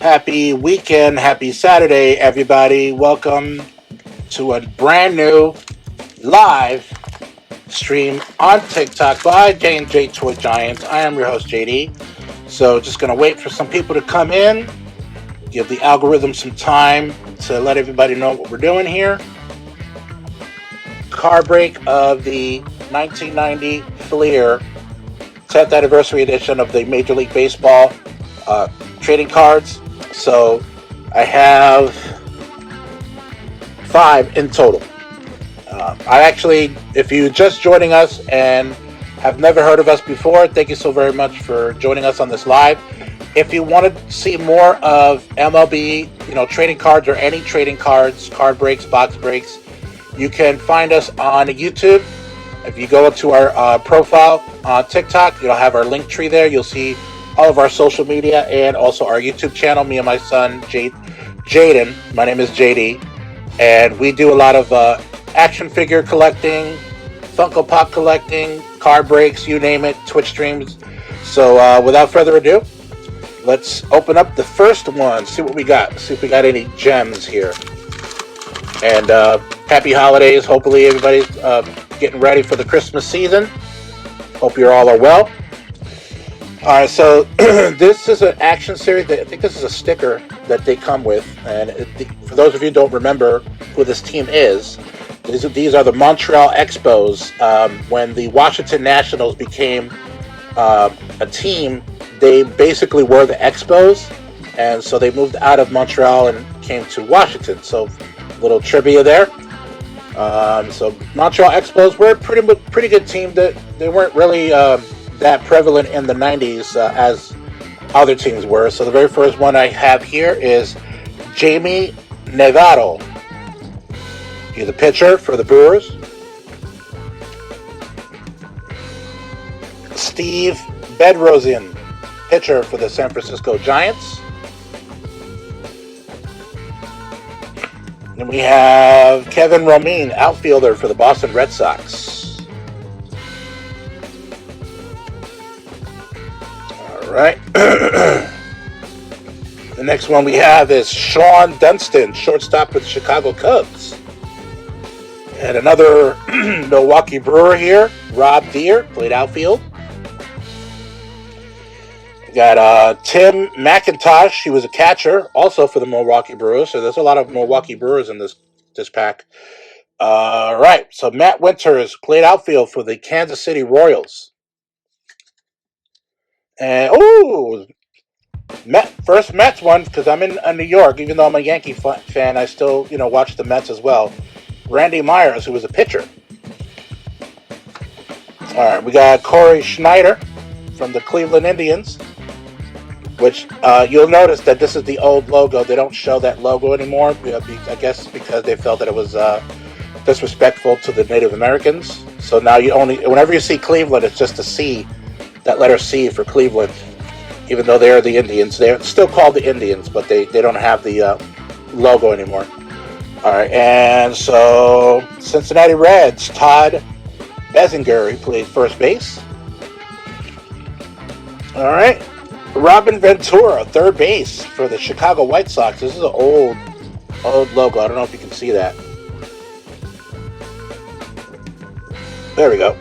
Happy weekend, happy Saturday, everybody. Welcome to a brand new live stream on TikTok by J&J Toy Giants. I am your host, JD. So just going to wait for some people to come in, give the algorithm some time to let everybody know what we're doing here. Car break of the 1990 Fleer 10th anniversary edition of the Major League Baseball trading cards. So I have 5 in total. If you're just joining us and have never heard of us before, thank you so very much for joining us on this live. If you want to see more of MLB, trading cards or any trading cards, card breaks, box breaks, you can find us on YouTube. If you go to our profile on TikTok, you'll have our link tree there. You'll see all of our social media and also our YouTube channel. Me and my son, Jaden. My name is JD. And we do a lot of action figure collecting, Funko Pop collecting, card breaks, you name it, Twitch streams. So without further ado, let's open up the first one. See what we got. See if we got any gems here. And happy holidays. Hopefully everybody's getting ready for the Christmas season. Hope you all are well. All right, so this is an action series. I think this is a sticker that they come with. And for those of you who don't remember who this team is, these are the Montreal Expos. When the Washington Nationals became a team, they basically were the Expos. And so they moved out of Montreal and came to Washington. So a little trivia there. So Montreal Expos were a pretty good team. That they weren't really that prevalent in the 90s as other teams were. So the very first one I have here is Jamie Navarro. He's a pitcher for the Brewers. Steve Bedrosian, pitcher for the San Francisco Giants. And we have Kevin Romine, outfielder for the Boston Red Sox. All right. The next one we have is Sean Dunston, shortstop with the Chicago Cubs. And another Milwaukee Brewer here, Rob Deere, played outfield. We got Tim McIntosh. He was a catcher, also for the Milwaukee Brewers. So there's a lot of Milwaukee Brewers in this pack. All right. So Matt Winters played outfield for the Kansas City Royals. And first Mets one, because I'm in New York. Even though I'm a Yankee fan, I still watch the Mets as well. Randy Myers, who was a pitcher. All right. We got Corey Schneider from the Cleveland Indians. Which you'll notice that this is the old logo. They don't show that logo anymore. I guess because they felt that it was disrespectful to the Native Americans. So now whenever you see Cleveland, it's just a C, that letter C for Cleveland. Even though they are the Indians, they're still called the Indians, but they don't have the logo anymore. All right, and so Cincinnati Reds, Todd Bessinger, he played first base. All right. Robin Ventura, third base for the Chicago White Sox. This is an old logo. I don't know if you can see that. There we go.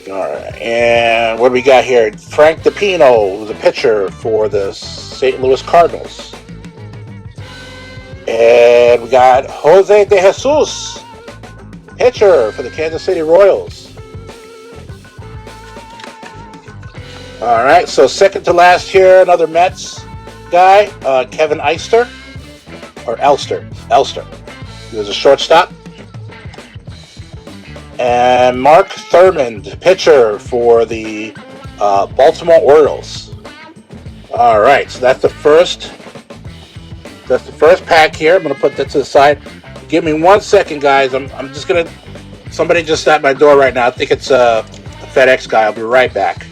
All right, and what do we got here? Frank DiPino, the pitcher for the St. Louis Cardinals. And we got Jose De Jesus, pitcher for the Kansas City Royals. All right, so second to last here, another Mets guy, Kevin Elster. He was a shortstop. And Mark Thurmond, pitcher for the Baltimore Orioles. All right, so that's the first pack here. I'm going to put that to the side. Give me 1 second, guys. I'm just going to... Somebody just at my door right now. I think it's a FedEx guy. I'll be right back.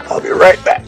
I'll be right back.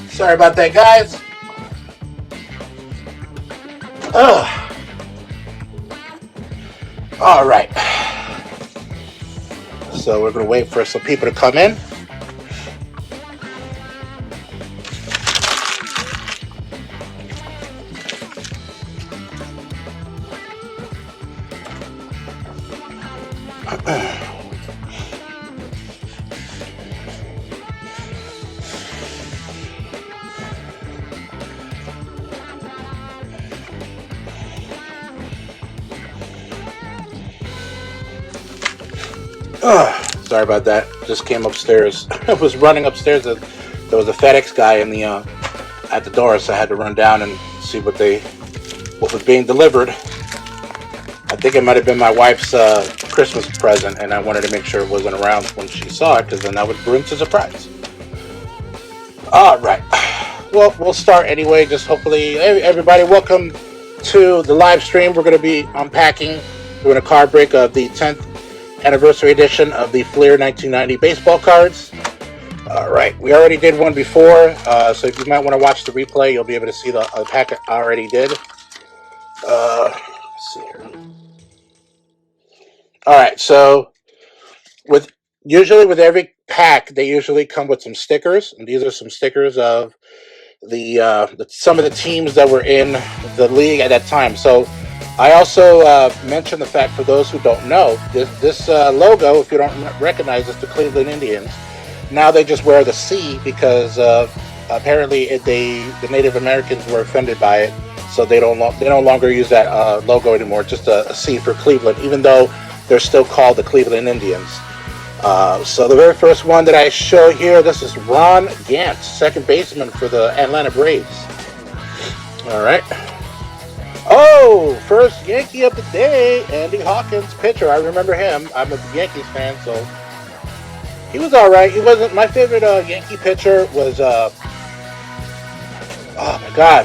Sorry about that, guys. All right. So we're going to wait for some people to come in. Sorry about that. Just came upstairs. I was running upstairs. There was a FedEx guy in the at the door, so I had to run down and see what was being delivered. I think it might have been my wife's Christmas present, and I wanted to make sure it wasn't around when she saw it, because then that would ruin the surprise. All right. Well, we'll start anyway. Just hopefully, everybody, welcome to the live stream. We're going to be unpacking, doing a card break of the 10th anniversary edition of the Fleer 1990 baseball cards. All right, we already did one before, so if you might want to watch the replay, you'll be able to see the pack I already did. Let's see here. All right, so usually with every pack, they usually come with some stickers, and these are some stickers of some of the teams that were in the league at that time. So I also mentioned the fact, for those who don't know, this logo, if you don't recognize, it's the Cleveland Indians. Now they just wear the C because apparently the Native Americans were offended by it, so they no longer use that logo anymore. Just a C for Cleveland, even though they're still called the Cleveland Indians. So the very first one that I show here, this is Ron Gant, second baseman for the Atlanta Braves. All right. Oh, first Yankee of the day, Andy Hawkins, pitcher. I remember him. I'm a Yankees fan, so he was all right. He wasn't my favorite. Yankee pitcher was. Oh my God,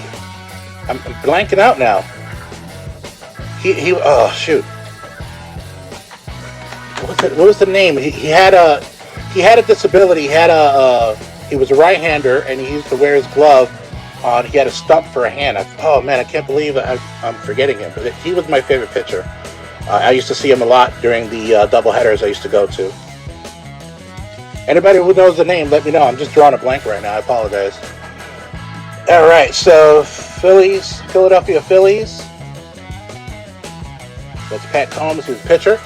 I'm blanking out now. He. Oh shoot. What was the name? He had a disability. He was a right-hander, and he used to wear his glove on. He had a stump for a hand. Oh man, I can't believe I'm forgetting him. But he was my favorite pitcher. I used to see him a lot during the doubleheaders I used to go to. Anybody who knows the name, let me know. I'm just drawing a blank right now. I apologize. All right, so Philadelphia Phillies. That's Pat Combs, who's the pitcher.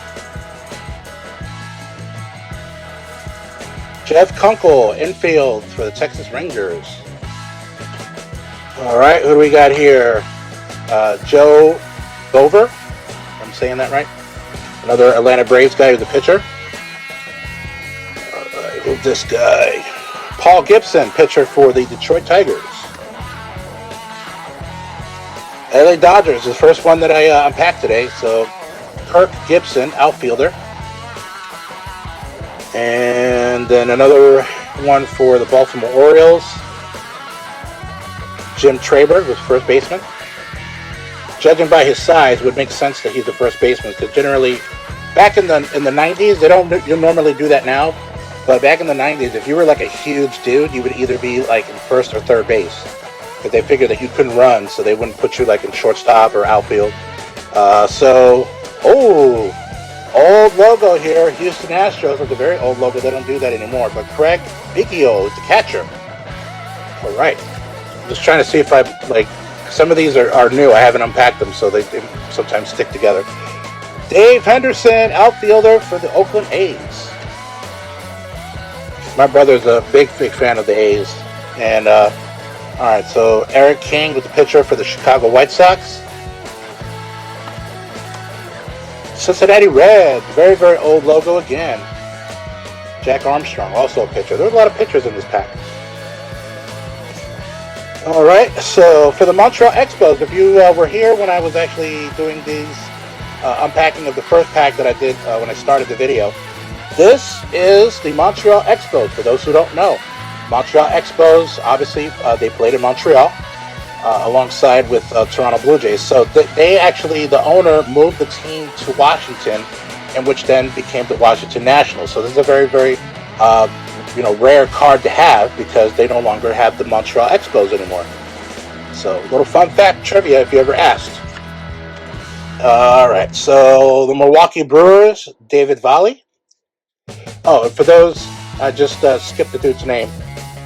Jeff Kunkel, infield for the Texas Rangers. All right, who do we got here? Joe Bover, if I'm saying that right. Another Atlanta Braves guy who's a pitcher. All right, who's this guy? Paul Gibson, pitcher for the Detroit Tigers. LA Dodgers, the first one that I unpacked today. So Kirk Gibson, outfielder. And then another one for the Baltimore Orioles. Jim Traber was first baseman. Judging by his size, it would make sense that he's the first baseman, because generally, back in the 90s, you normally do that now, but back in the 90s, if you were like a huge dude, you would either be like in first or third base, because they figured that you couldn't run, so they wouldn't put you like in shortstop or outfield. Old logo here, Houston Astros with a very old logo. They don't do that anymore, but Craig Biggio is the catcher. All right. Just trying to see if some of these are new. I haven't unpacked them, so they sometimes stick together. Dave Henderson, outfielder for the Oakland A's. My brother's a big fan of the A's. And, all right, so Eric King with the pitcher for the Chicago White Sox. Cincinnati Reds, very, very old logo again. Jack Armstrong, also a pitcher. There's a lot of pitchers in this pack. All right, so for the Montreal Expos, if you were here when I was actually doing these unpacking of the first pack that I did when I started the video, this is the Montreal Expos. For those who don't know, Montreal Expos, obviously, they played in Montreal alongside with Toronto Blue Jays. So they actually, the owner moved the team to Washington, and which then became the Washington Nationals. So this is a very, very rare card to have, because they no longer have the Montreal Expos anymore. So a little fun fact trivia if you ever asked. All right, so the Milwaukee Brewers, David Valle. Oh, and for those, I just skipped the dude's name.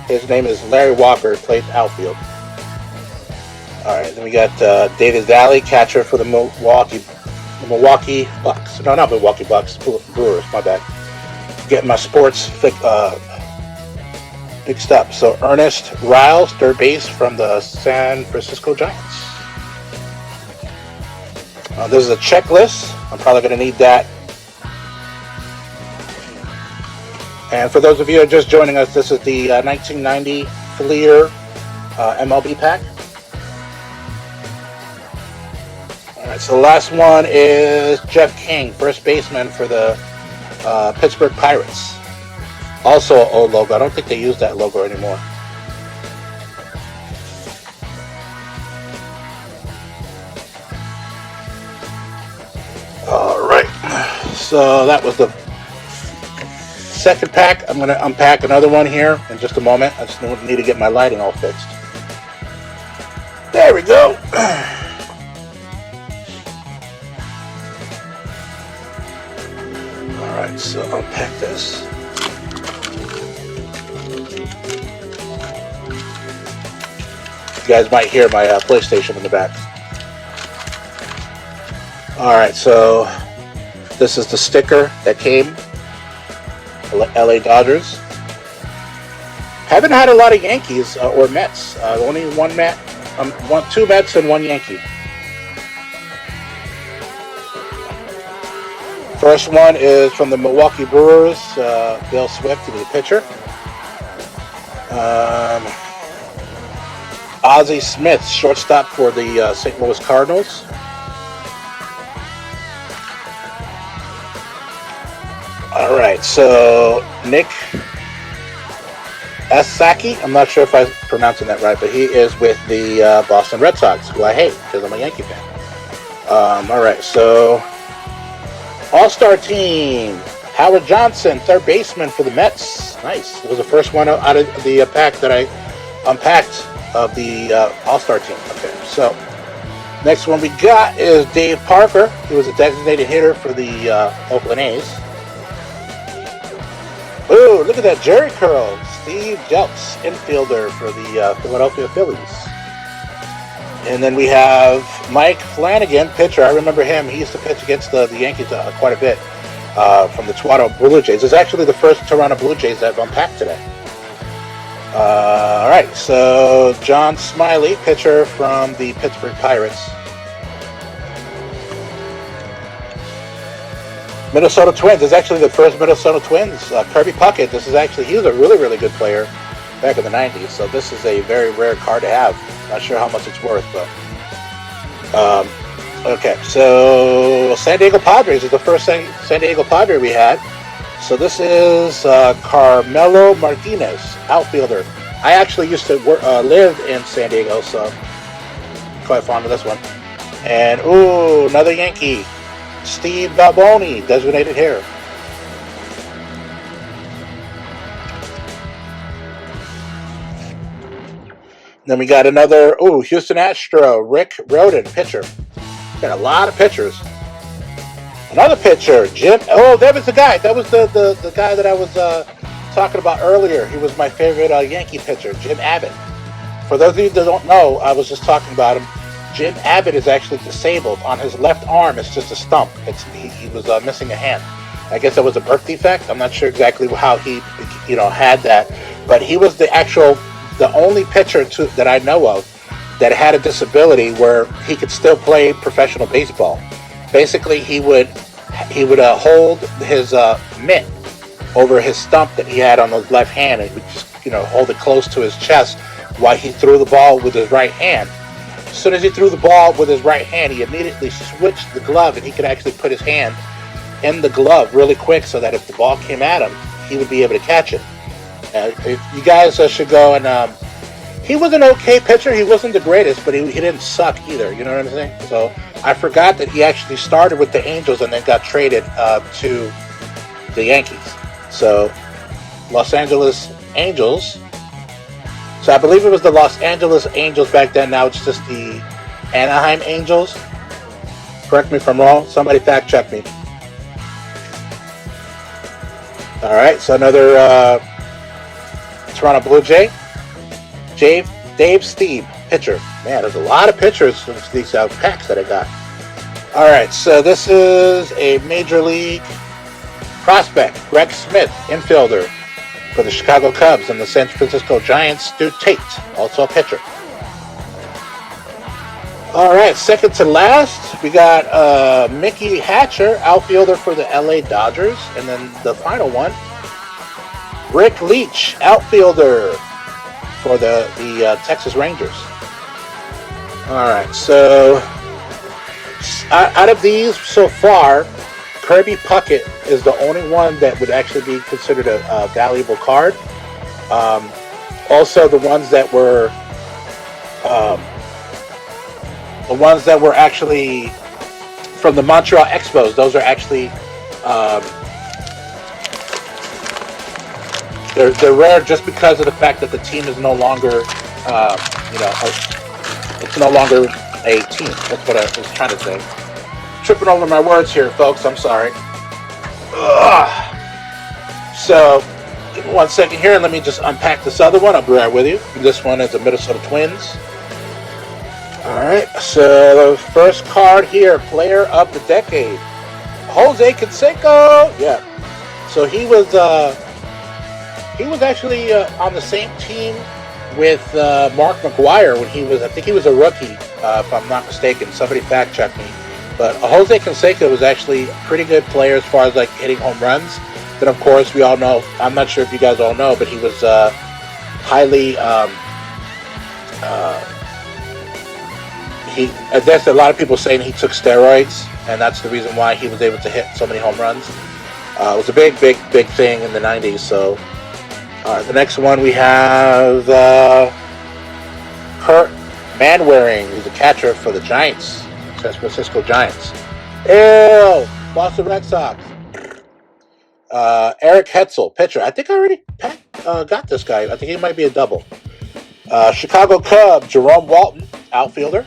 His name is Larry Walker, plays outfield. All right, then we got David Valle, catcher for the Milwaukee Bucks. No, not Milwaukee Bucks, Brewers, my bad. Getting my sports mixed up. So Ernest Riles, third base from the San Francisco Giants. This is a checklist. I'm probably going to need that. And for those of you who are just joining us, this is the 1990 Fleer MLB pack. All right, so the last one is Jeff King, first baseman for the Pittsburgh Pirates. Also an old logo. I don't think they use that logo anymore. All right. So that was the second pack. I'm going to unpack another one here in just a moment. I just need to get my lighting all fixed. There we go. All right, so unpack this. You guys might hear my PlayStation in the back. Alright, so this is the sticker that came. LA Dodgers. Haven't had a lot of Yankees or Mets. Only two Mets and one Yankee. First one is from the Milwaukee Brewers, Bill Swift, who's the pitcher. Ozzie Smith, shortstop for the St. Louis Cardinals. All right, so Nick Asaki, I'm not sure if I'm pronouncing that right, but he is with the Boston Red Sox, who I hate because I'm a Yankee fan. All right, so All-Star team, Howard Johnson, third baseman for the Mets. Nice. It was the first one out of the pack that I unpacked of the All-Star team. Okay, so next one we got is Dave Parker. He was a designated hitter for the Oakland A's. Ooh, look at that Jerry curl. Steve Jelks, infielder for the Philadelphia Phillies. And then we have Mike Flanagan, pitcher. I remember him. He used to pitch against the Yankees quite a bit from the Toronto Blue Jays. It's actually the first Toronto Blue Jays that I've unpacked today. All right, so John Smiley, pitcher from the Pittsburgh Pirates. Minnesota Twins. This is actually the first Minnesota Twins. Kirby Puckett. He was a really, really good player back in the 90s. So this is a very rare card to have. Not sure how much it's worth, but Um, okay, so San Diego Padres is the first San Diego Padre we had. So this is Carmelo Martinez, outfielder. I actually used to live in San Diego, so I'm quite fond of this one. And ooh, another Yankee, Steve Balboni, designated hitter. Then we got another, Houston Astro, Rick Rhoden, pitcher. Got a lot of pitchers. Another pitcher, Jim. Oh, that was the guy. That was the guy that I was talking about earlier. He was my favorite Yankee pitcher, Jim Abbott. For those of you that don't know, I was just talking about him. Jim Abbott is actually disabled. On his left arm, it's just a stump. He was missing a hand. I guess that was a birth defect. I'm not sure exactly how he, had that. But he was the only pitcher that I know of that had a disability where he could still play professional baseball. Basically, he would hold his mitt over his stump that he had on his left hand, and he would just hold it close to his chest while he threw the ball with his right hand. As soon as he threw the ball with his right hand, he immediately switched the glove, and he could actually put his hand in the glove really quick so that if the ball came at him, he would be able to catch it. You guys should go and he was an okay pitcher. He wasn't the greatest, but he didn't suck either. You know what I'm saying? So I forgot that he actually started with the Angels and then got traded to the Yankees. So Los Angeles Angels. So I believe it was the Los Angeles Angels back then. Now it's just the Anaheim Angels. Correct me if I'm wrong. Somebody fact check me. All right. So another Toronto Blue Jay. Dave Steve, pitcher. Man, there's a lot of pitchers in these packs that I got. All right, so this is a major league prospect, Greg Smith, infielder for the Chicago Cubs, and the San Francisco Giants, Stu Tate, also a pitcher. All right, second to last, we got Mickey Hatcher, outfielder for the LA Dodgers, and then the final one, Rick Leach, outfielder for the Texas Rangers. All right, so out of these so far, Kirby Puckett is the only one that would actually be considered a valuable card. Also, the ones that were actually from the Montreal Expos, those are actually they're rare just because of the fact that the team is no longer, it's no longer a team. That's what I was trying to say. Tripping over my words here, folks. I'm sorry. So, give me 1 second here, and let me just unpack this other one. I'll be right with you. This one is the Minnesota Twins. All right. So the first card here, Player of the Decade, Jose Canseco. Yeah. So he was actually on the same team with Mark McGwire when I think he was a rookie, if I'm not mistaken. Somebody fact check me. But Jose Canseco was actually a pretty good player as far as like hitting home runs. Then of course we all know, I'm not sure if you guys all know, but he was highly, there's a lot of people saying he took steroids, and that's the reason why he was able to hit so many home runs. It was a big thing in the 90s. So the next one we have Kurt Manwaring, who's a catcher for the Giants, San Francisco Giants. Ew, Boston Red Sox. Eric Hetzel, pitcher. I think I already got this guy. I think he might be a double. Chicago Cubs, Jerome Walton, outfielder.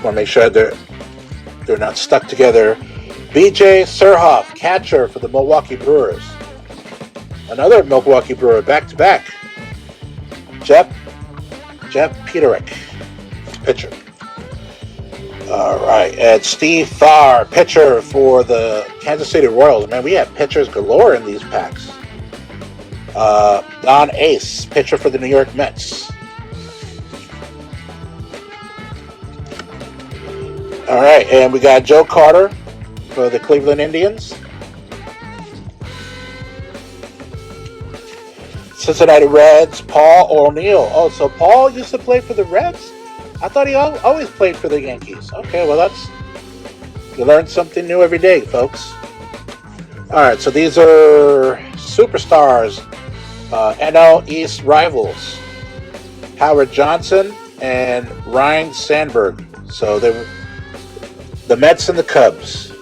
Want to make sure they're not stuck together. B.J. Surhoff, catcher for the Milwaukee Brewers. Another Milwaukee Brewer, back-to-back. Jeff Peterick, pitcher. All right, and Steve Farr, pitcher for the Kansas City Royals. Man, we have pitchers galore in these packs. Don Ace, pitcher for the New York Mets. All right, and we got Joe Carter for the Cleveland Indians. Cincinnati Reds, Paul O'Neill. Oh, so Paul used to play for the Reds? I thought he always played for the Yankees. Okay, well, you learn something new every day, folks. All right, so these are superstars, NL East rivals, Howard Johnson and Ryan Sandberg. So they were the Mets and the Cubs.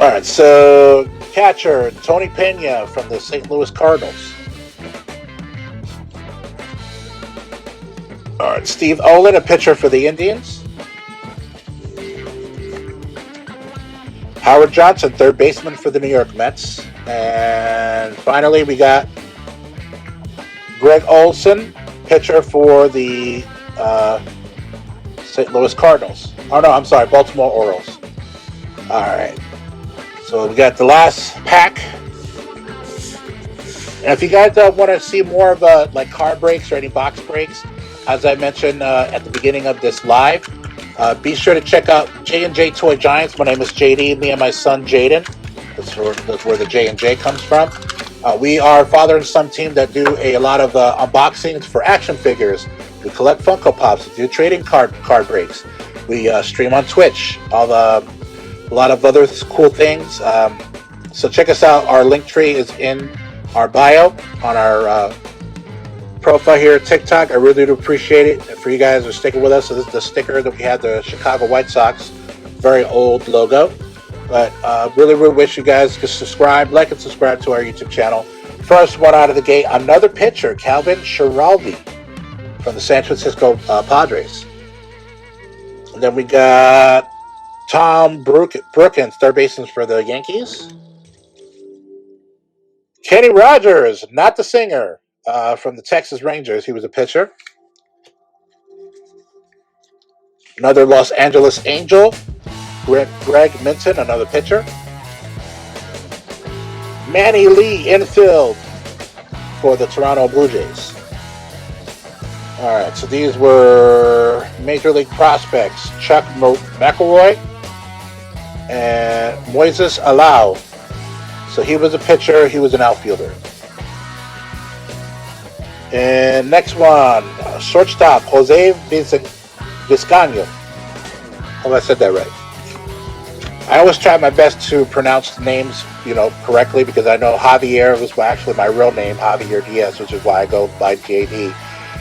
All right, so catcher Tony Pena from the St. Louis Cardinals. All right, Steve Olin, a pitcher for the Indians. Howard Johnson, third baseman for the New York Mets. And finally, we got Greg Olson, pitcher for the St. Louis Cardinals. Oh, no, I'm sorry, Baltimore Orioles. All right. So we got the last pack. And if you guys want to see more of like card breaks or any box breaks, as I mentioned at the beginning of this live, be sure to check out J&J Toy Giants. My name is JD, me and my son Jaden. That's where the J&J comes from. We are a father and son team that do a lot of unboxings for action figures. We collect Funko Pops, we do trading card breaks. We stream on Twitch, a lot of other cool things. So check us out. Our link tree is in our bio on our profile here at TikTok. I really do appreciate it for you guys who are sticking with us. So this is the sticker that we had, the Chicago White Sox, very old logo. But really wish you guys could subscribe, like and subscribe to our YouTube channel. First one out of the gate, another pitcher, Calvin Schiraldi from the San Francisco Padres. And then we got Tom Brookins, third baseman for the Yankees. Kenny Rogers, not the singer, from the Texas Rangers. He was a pitcher. Another Los Angeles Angel, Greg Minton, another pitcher. Manny Lee, infield for the Toronto Blue Jays. All right, so these were Major League prospects, Chuck McElroy and Moises Alou. So he was a pitcher, he was an outfielder. And next one, shortstop, Jose Vizcaino. Hope I said that right. I always try my best to pronounce names, correctly, because I know Javier was actually my real name, Javier Diaz, which is why I go by JD.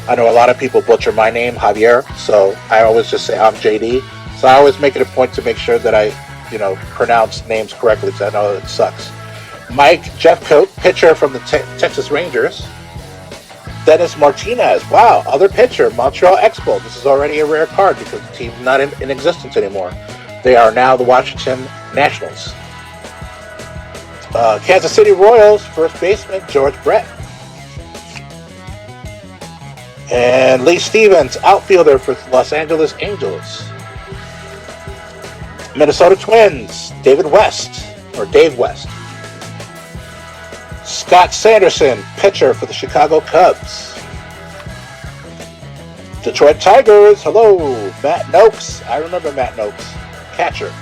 I know a lot of people butcher my name, Javier, so I always just say I'm JD. So I always make it a point to make sure that I, pronounce names correctly, because I know it sucks. Mike Jeffcoat, pitcher from the Texas Rangers. Dennis Martinez, wow, other pitcher, Montreal Expos. This is already a rare card because the team's not in existence anymore. They are now the Washington Nationals. Kansas City Royals, first baseman, George Brett. And Lee Stevens, outfielder for Los Angeles Angels. Minnesota Twins, Dave West. Scott Sanderson, pitcher for the Chicago Cubs. Detroit Tigers, hello, Matt Noakes. I remember Matt Noakes, catcher.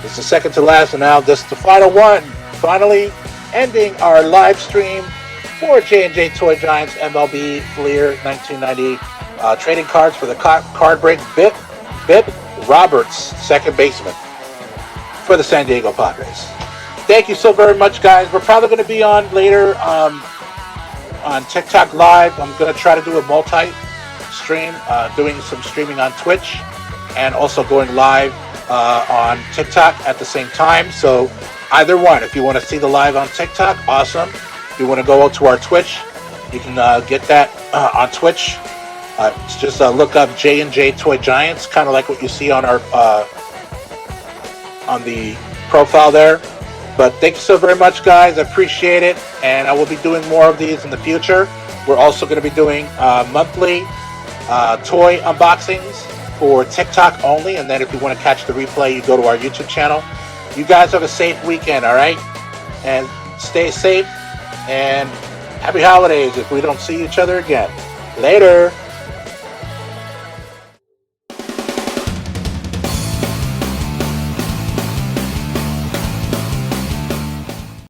This is the second to last, and now this is the final one. Finally ending our live stream for J&J Toy Giants MLB Fleer 1990 trading cards for the card break. Bip Roberts, second baseman for the San Diego Padres. Thank you so very much, guys. We're probably going to be on later on TikTok Live. I'm going to try to do a multi-stream, doing some streaming on Twitch and also going live on TikTok at the same time. So either one, if you want to see the live on TikTok, awesome. If you want to go to our Twitch, you can get that on Twitch. Just look up J&J Toy Giants, kind of like what you see on our on the profile there. But thank you so very much, guys. I appreciate it, and I will be doing more of these in the future. We're also going to be doing monthly toy unboxings for TikTok only, and then if you want to catch the replay, you go to our YouTube channel. You guys have a safe weekend, all right? And stay safe, and happy holidays if we don't see each other again. Later.